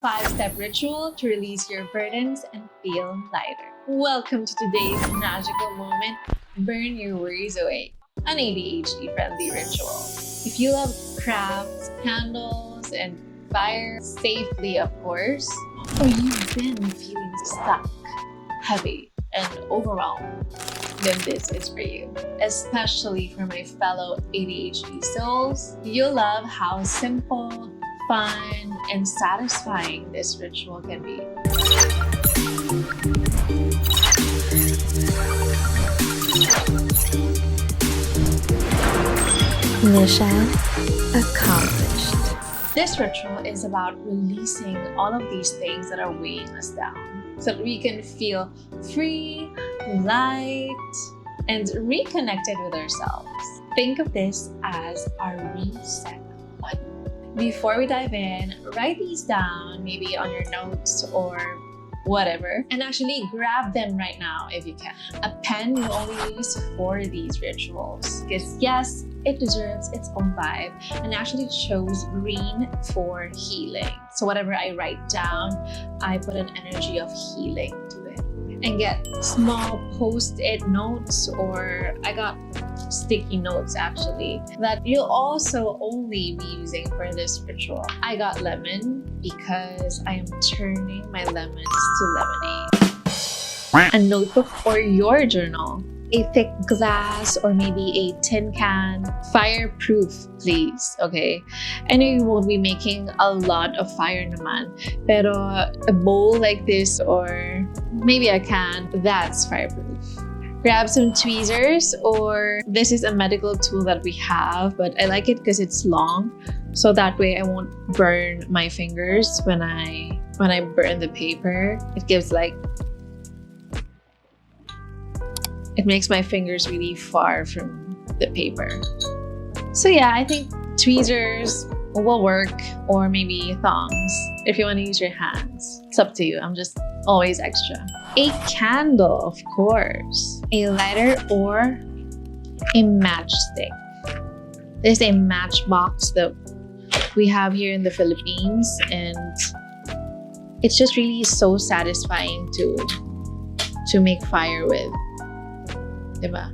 5-step ritual to release your burdens and feel lighter. Welcome to today's magical moment. Burn your worries away. An ADHD friendly ritual. If you love crafts, candles, and fire safely, of course, or you've been feeling stuck, heavy, and overwhelmed, then this is for you. Especially for my fellow ADHD souls, you'll love how simple, fun, and satisfying this ritual can be. Mission accomplished. This ritual is about releasing all of these things that are weighing us down so that we can feel free, light, and reconnected with ourselves. Think of this as our reset button. Before we dive in, write these down, maybe on your notes or whatever, and actually grab them right now if you can. A pen you only use for these rituals because yes, it deserves its own vibe, and actually chose green for healing. So whatever I write down, I put an energy of healing to it. And get small post-it notes, or I got sticky notes actually, that you'll also only be using for this ritual. I got lemon because I am turning my lemons to lemonade. A notebook or your journal. A thick glass or maybe a tin can. Fireproof, please, okay? I know you won't be making a lot of fire naman, pero a bowl like this or maybe a can, that's fireproof. Grab some tweezers, or this is a medical tool that we have, but I like it because it's long, so that way I won't burn my fingers when I burn the paper. It gives it makes my fingers really far from the paper. So yeah, I think tweezers will work, or maybe thongs if you want to use your hands. It's up to you. I'm just always extra. A candle, of course. A lighter or a matchstick. There's a matchbox that we have here in the Philippines, and it's just really so satisfying to make fire with. Diba?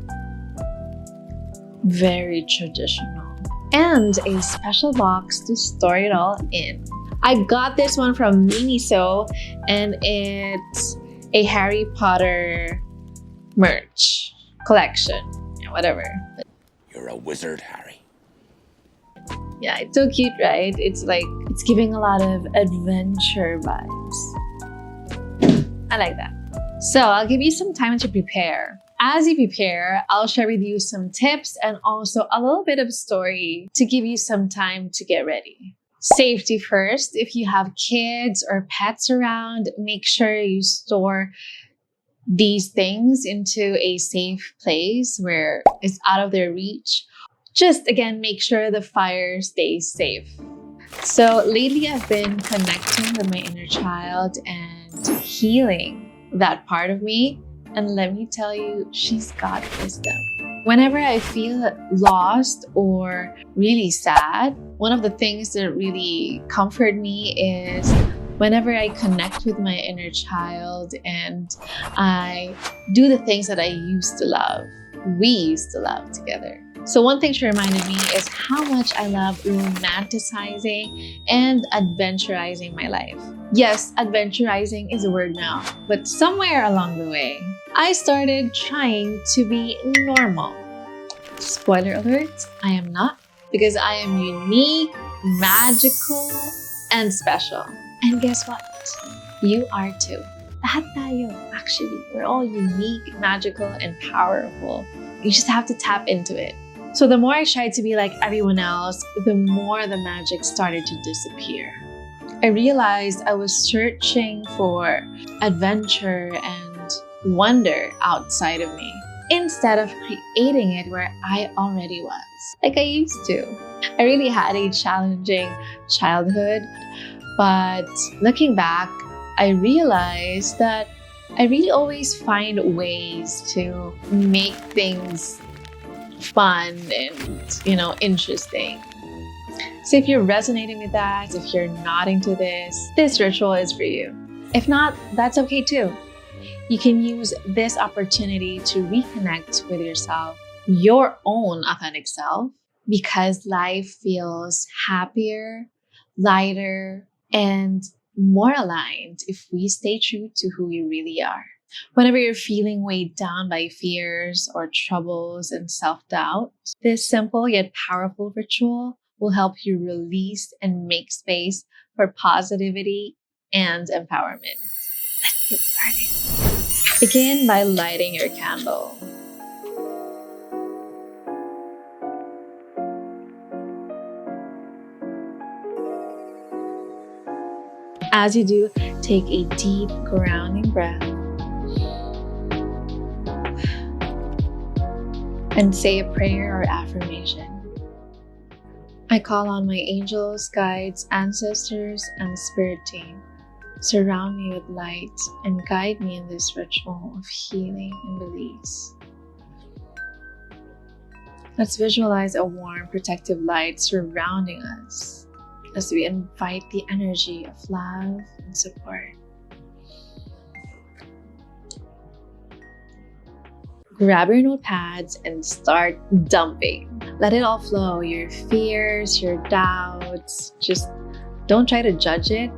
Very traditional. And a special box to store it all in. I got this one from Miniso, and it's a Harry Potter merch collection. Yeah, whatever. You're a wizard, Harry. Yeah, it's so cute, right? It's giving a lot of adventure vibes. I like that. So I'll give you some time to prepare. As you prepare, I'll share with you some tips and also a little bit of story to give you some time to get ready. Safety first. If you have kids or pets around, make sure you store these things into a safe place where it's out of their reach. Just again, make sure the fire stays safe. So lately I've been connecting with my inner child and healing that part of me. And let me tell you, she's got wisdom. Whenever I feel lost or really sad, one of the things that really comfort me is whenever I connect with my inner child and I do the things that I used to love, we used to love together. So one thing she reminded me is how much I love romanticizing and adventurizing my life. Yes, adventurizing is a word now, but somewhere along the way, I started trying to be normal. Spoiler alert, I am not, because I am unique, magical, and special. And guess what? You are too. Lahat tayo, actually. We're all unique, magical, and powerful. You just have to tap into it. So the more I tried to be like everyone else, the more the magic started to disappear. I realized I was searching for adventure and wonder outside of me instead of creating it where I already was, like I used to. I really had a challenging childhood, but looking back, I realized that I really always find ways to make things fun and, interesting. So if you're resonating with that, if you're nodding to this ritual is for you. If not, that's okay too. You can use this opportunity to reconnect with yourself, your own authentic self, because life feels happier, lighter, and more aligned if we stay true to who we really are. Whenever you're feeling weighed down by fears or troubles and self-doubt, this simple yet powerful ritual will help you release and make space for positivity and empowerment. Let's get started. Begin by lighting your candle. As you do, take a deep grounding breath and say a prayer or affirmation. I call on my angels, guides, ancestors, and spirit team. Surround me with light and guide me in this ritual of healing and release. Let's visualize a warm, protective light surrounding us as we invite the energy of love and support. Grab your notepads and start dumping. Let it all flow, your fears, your doubts. Just don't try to judge it.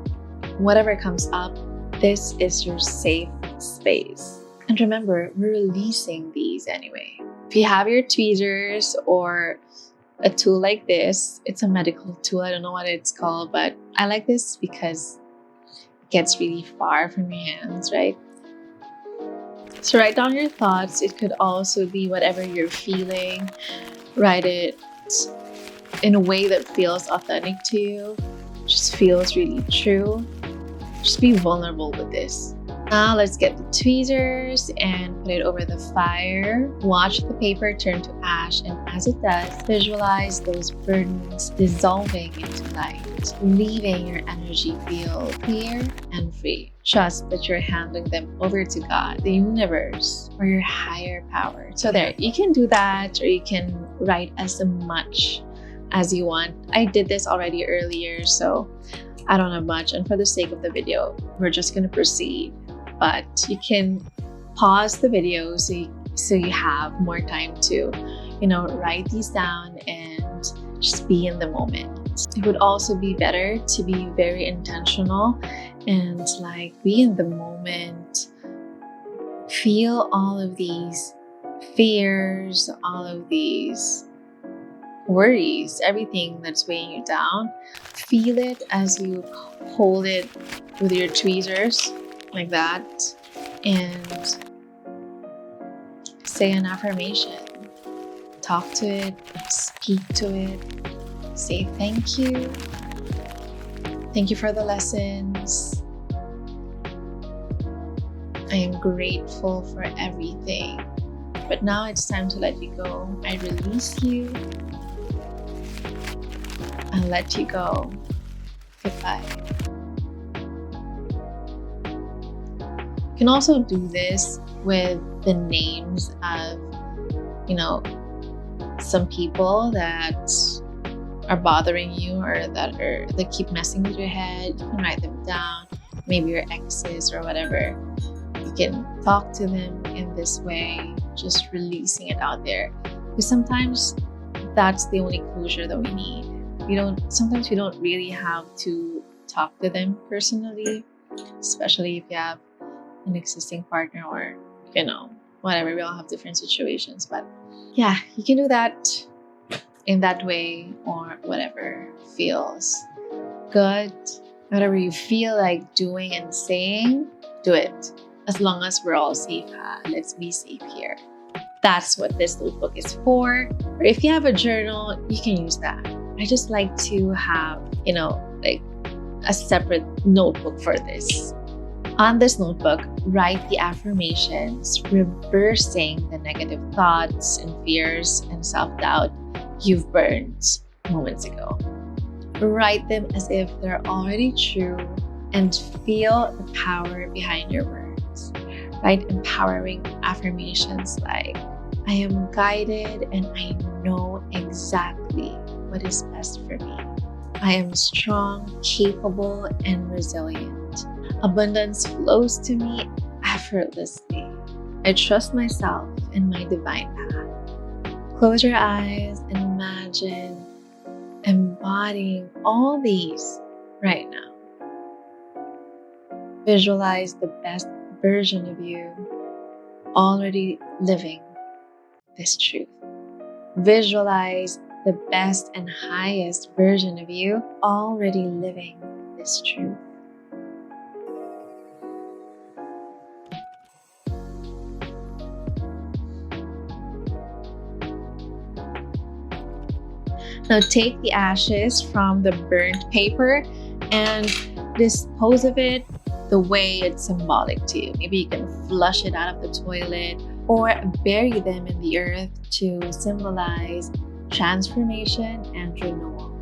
Whatever comes up, this is your safe space. And remember, we're releasing these anyway. If you have your tweezers or a tool like this, it's a medical tool. I don't know what it's called, but I like this because it gets really far from your hands, right? So write down your thoughts. It could also be whatever you're feeling. Write it in a way that feels authentic to you, just feels really true. Just be vulnerable with this. Now let's get the tweezers and put it over the fire. Watch the paper turn to ash, and as it does, visualize those burdens dissolving into light, leaving your energy feel clear and free. Trust that you're handing them over to God, the universe, or your higher power. So there, you can do that, or you can write as much as you want. I did this already earlier, so I don't have much. And for the sake of the video, we're just going to proceed. But you can pause the video so you have more time to, write these down and just be in the moment. It would also be better to be very intentional and be in the moment. Feel all of these fears, all of these worries, everything that's weighing you down. Feel it as you hold it with your tweezers like that, and say an affirmation. Talk to it, speak to it, say thank you. Thank you for the lessons. I am grateful for everything. But now it's time to let you go. I release you. I let you go. Goodbye. You can also do this with the names of, some people that are bothering you or that keep messing with your head. You can write them down. Maybe your exes or whatever. You can talk to them in this way, just releasing it out there. Because sometimes that's the only closure that we need. Sometimes we don't really have to talk to them personally, especially if you have an existing partner or, whatever. We all have different situations. But yeah, you can do that in that way or whatever feels good. Whatever you feel like doing and saying, do it. As long as we're all safe, let's be safe here. That's what this notebook is for. Or if you have a journal, you can use that. I just like to have, a separate notebook for this. On this notebook, write the affirmations, reversing the negative thoughts and fears and self-doubt you've burned moments ago. Write them as if they're already true and feel the power behind your words. Write empowering affirmations like, I am guided and I know exactly what is best for me. I am strong, capable, and resilient. Abundance flows to me effortlessly. I trust myself and my divine path. Close your eyes and imagine embodying all these right now. Visualize the best version of you already living this truth. Visualize the best and highest version of you already living this truth. Now take the ashes from the burnt paper and dispose of it the way it's symbolic to you. Maybe you can flush it out of the toilet or bury them in the earth to symbolize transformation and renewal.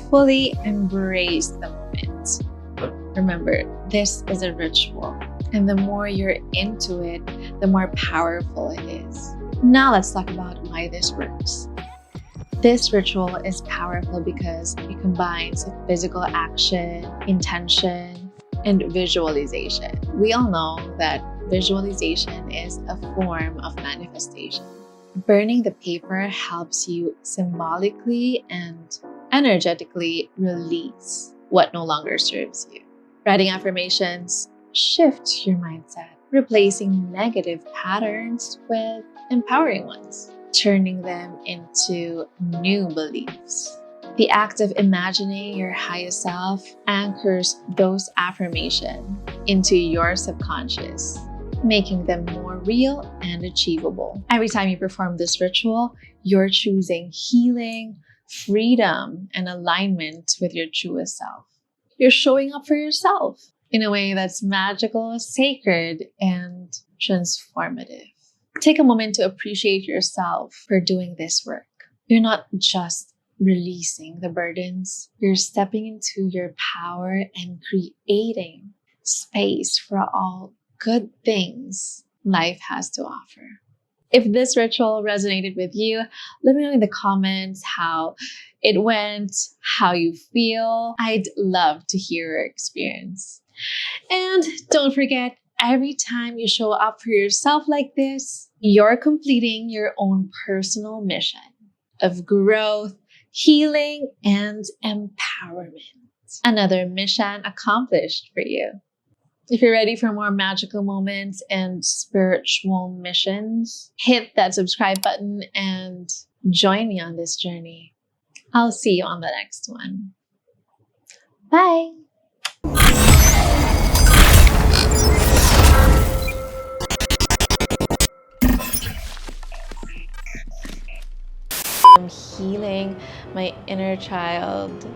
Fully embrace the moment. Remember, this is a ritual, and the more you're into it, the more powerful it is. Now let's talk about why this works. This ritual is powerful because it combines physical action, intention, and visualization. We all know that visualization is a form of manifestation. Burning the paper helps you symbolically and energetically release what no longer serves you. Writing affirmations shift your mindset, replacing negative patterns with empowering ones, turning them into new beliefs. The act of imagining your highest self anchors those affirmations into your subconscious, making them more real and achievable. Every time you perform this ritual, you're choosing healing, freedom, and alignment with your truest self. You're showing up for yourself in a way that's magical, sacred, and transformative. Take a moment to appreciate yourself for doing this work. You're not just releasing the burdens, you're stepping into your power and creating space for all good things life has to offer. If this ritual resonated with you, let me know in the comments how it went, how you feel. I'd love to hear your experience. And don't forget, every time you show up for yourself like this, you're completing your own personal mission of growth, healing, and empowerment. Another mission accomplished for you. If you're ready for more magical moments and spiritual missions, hit that subscribe button and join me on this journey. I'll see you on the next one. Bye. I'm healing my inner child.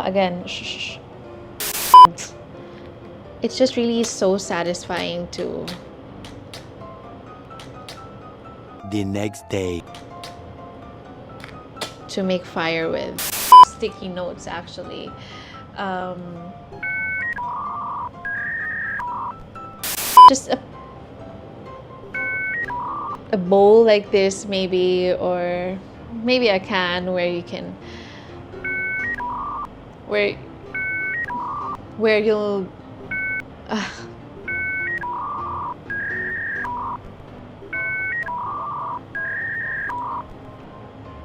Again, shh. It's just really so satisfying to The next day. make fire with. Sticky notes, actually. Just a bowl like this, maybe, or maybe a can where you can where you'll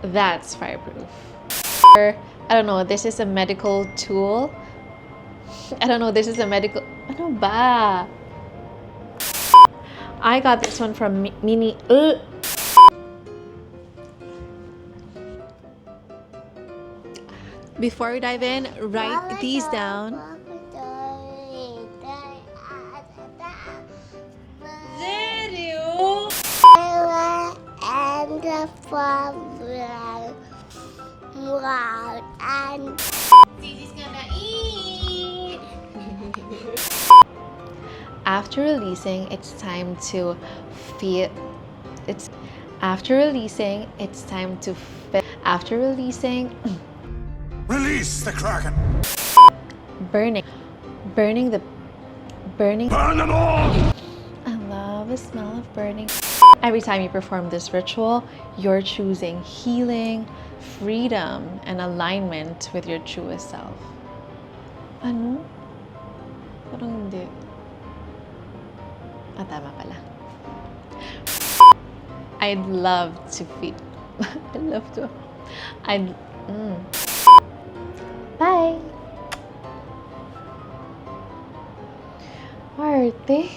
that's fireproof. Or, I don't know, this is a medical tool. Ano ba? I got this one from Mini. Before we dive in, write these down. And the problem and Zizi's gonna eat. After releasing, it's time to feel. After releasing, it's time to feel. After releasing, Release the Kraken! burn Burn them all! I love the smell of burning. Every time you perform this ritual, you're choosing healing, freedom, and alignment with your truest self. Ano? Parang hindi. Tama pala. I'd love to feel. I'd love to. Bye! Arte.